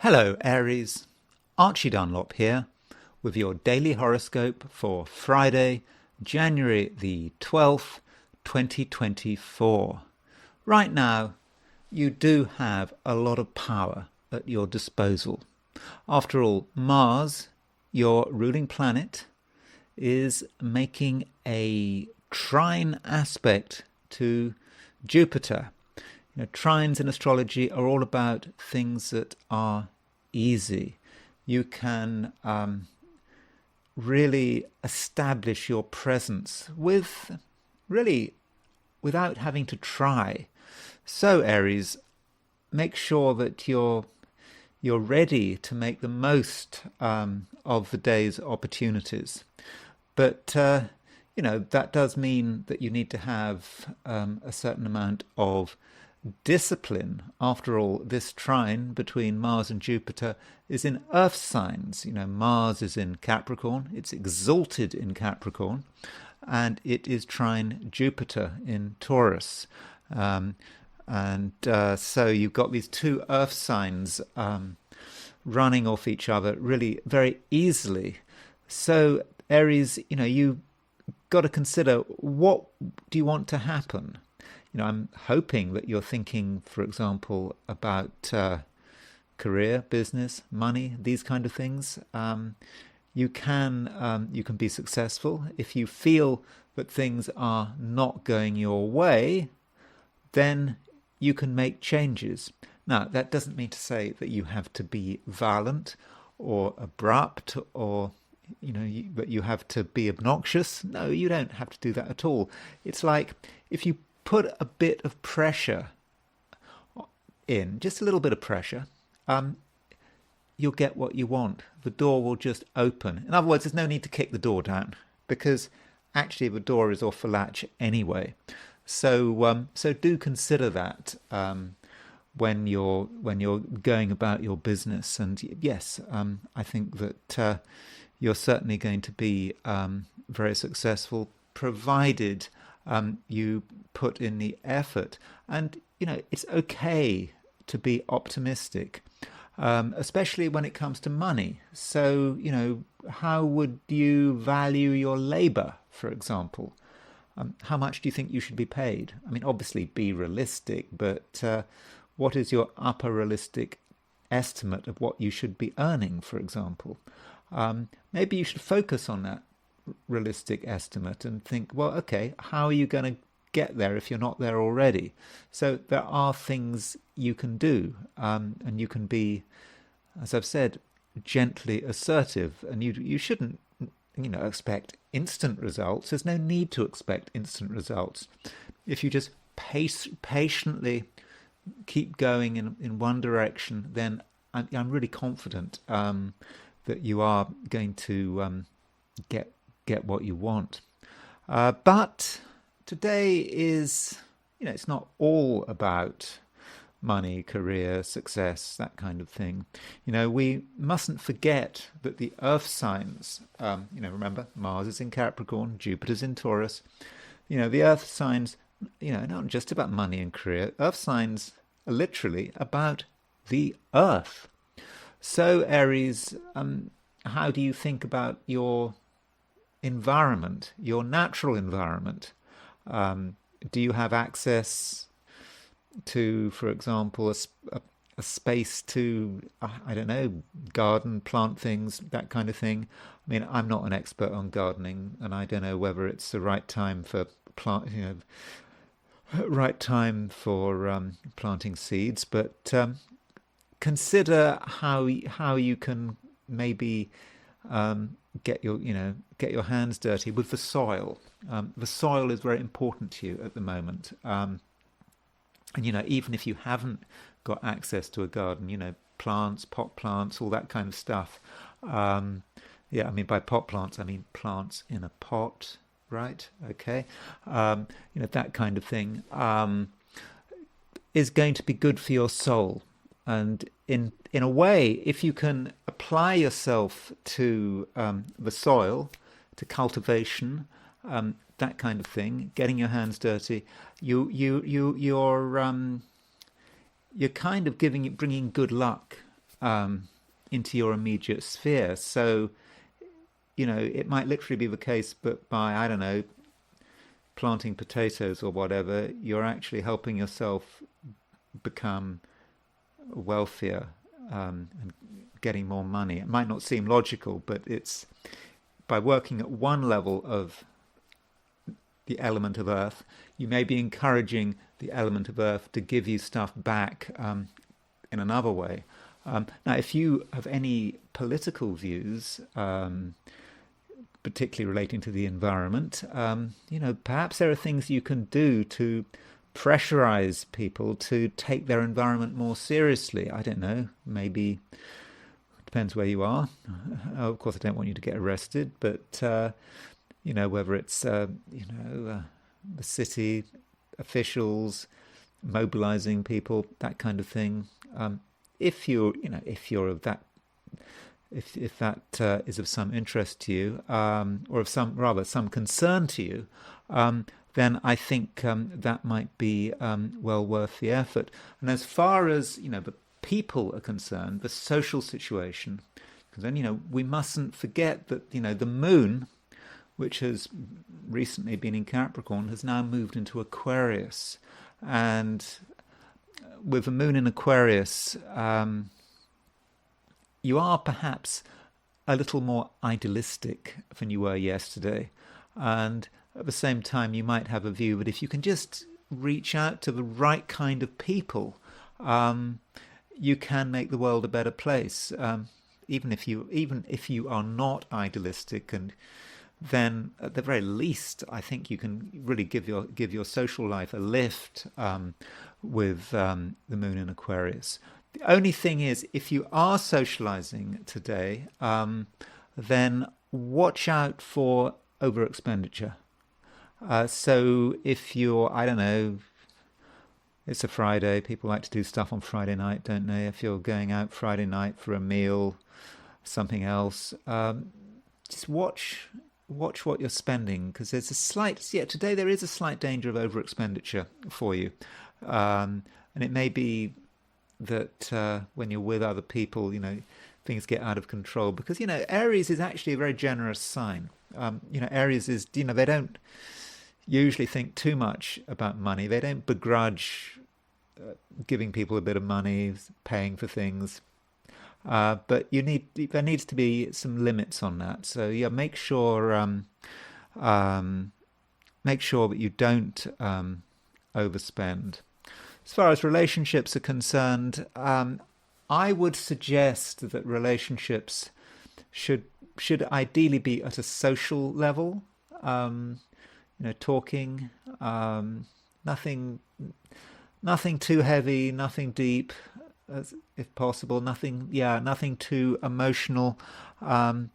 Hello, Aries. Archie Dunlop here with your daily horoscope for Friday, January the 12th, 2024. Right now, you do have a lot of power at your disposal. After all, Mars, your ruling planet, is making a trine aspect to Jupiter. Trines in astrology are all about things that are easy. You can really establish your presence without having to try. So, Aries, make sure that you're ready to make the most of the day's opportunities. But that does mean that you need to have a certain amount of discipline. After all, this trine between Mars and Jupiter is in Earth signs. Mars is in Capricorn, it's exalted in Capricorn, and it is trine Jupiter in Taurus. So you've got these two Earth signs running off each other really very easily. So, Aries, you got to consider, what do you want to happen? I'm hoping that you're thinking, for example, about career, business, money, these kind of things. You can be successful if you feel that things are not going your way. Then you can make changes. Now, that doesn't mean to say that you have to be violent or abrupt, or that you have to be obnoxious. No, you don't have to do that at all. It's like if you put a bit of pressure in, just a little bit of pressure, you'll get what you want. The door will just open. In other words, there's no need to kick the door down, because actually the door is off the latch anyway. So do consider that when you're going about your business. And yes, I think that you're certainly going to be very successful, provided you put in the effort. And it's okay to be optimistic, especially when it comes to money. So how would you value your labor, for example? How much do you think you should be paid? I mean, obviously be realistic, but what is your upper realistic estimate of what you should be earning, for example? Maybe you should focus on that realistic estimate and think, well, okay, how are you going to get there if you're not there already? So there are things you can do, and you can be, as I've said, gently assertive. And you shouldn't expect instant results. There's no need to expect instant results. If you just patiently keep going in one direction, then I'm really confident that you are going to get what you want. But today is, it's not all about money, career, success, that kind of thing. We mustn't forget that the earth signs, remember, Mars is in Capricorn, Jupiter's in Taurus. The earth signs, not just about money and career. Earth signs are literally about the earth. So, Aries, how do you think about your environment, your natural environment? Do you have access to, for example, a space to, I don't know, garden, plant things, that kind of thing? I mean, I'm not an expert on gardening, and I don't know whether it's the right time for planting seeds, but consider how you can maybe get your hands dirty with the soil. The soil is very important to you at the moment. And even if you haven't got access to a garden, plants, pot plants, all that kind of stuff. Yeah, I mean, by pot plants, I mean plants in a pot, right? Okay. That kind of thing is going to be good for your soul. And in a way, if you can apply yourself to the soil, to cultivation, that kind of thing, getting your hands dirty, you're kind of bringing good luck into your immediate sphere. So, it might literally be the case, but by, I don't know, planting potatoes or whatever, you're actually helping yourself become wealthier, and getting more money. It might not seem logical, but it's by working at one level of the element of earth, you may be encouraging the element of earth to give you stuff back, in another way. Now, if you have any political views, particularly relating to the environment, perhaps there are things you can do to pressurize people to take their environment more seriously. I don't know, maybe depends where you are. Of course, I don't want you to get arrested, but whether it's the city officials mobilizing people, that kind of thing. If you're of that, if that is of some interest to you, or of some concern to you, then I think that might be well worth the effort. And as far as the people are concerned, the social situation, because then we mustn't forget that the moon, which has recently been in Capricorn, has now moved into Aquarius, and with the moon in Aquarius, you are perhaps a little more idealistic than you were yesterday. And at the same time, you might have a view that if you can just reach out to the right kind of people, you can make the world a better place. Even if you are not idealistic, and then at the very least, I think you can really give your social life a lift, with the moon in Aquarius. The only thing is, if you are socializing today, then watch out for over expenditure. So if you're, I don't know, it's a Friday, people like to do stuff on Friday night, don't they? If you're going out Friday night for a meal, something else, just watch what you're spending, because there's today there is a slight danger of over expenditure for you. And it may be that when you're with other people, things get out of control, because Aries is actually a very generous sign. Aries is, they don't usually think too much about money. They don't begrudge giving people a bit of money, paying for things. But there needs to be some limits on that. So yeah, make sure that you don't overspend. As far as relationships are concerned, I would suggest that relationships should ideally be at a social level. Talking, nothing too heavy, nothing deep, if possible, nothing too emotional. And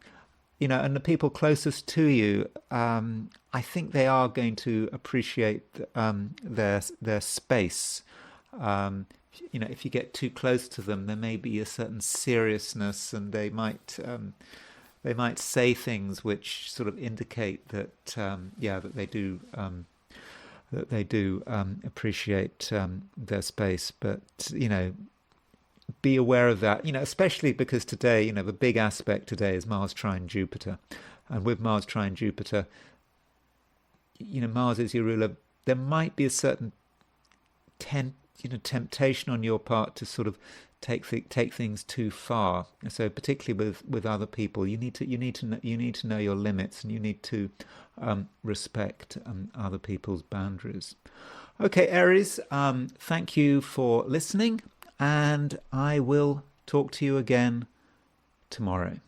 the people closest to you, I think they are going to appreciate their space. If you get too close to them, there may be a certain seriousness, and they might say things which sort of indicate that that they do appreciate their space. But be aware of that. Especially because today, the big aspect today is Mars trine Jupiter, and with Mars trine Jupiter, Mars is your ruler. There might be a certain temptation on your part to sort of take things too far. So particularly with other people, you need to know your limits, and you need to respect other people's boundaries. Okay, Aries, thank you for listening, and I will talk to you again tomorrow.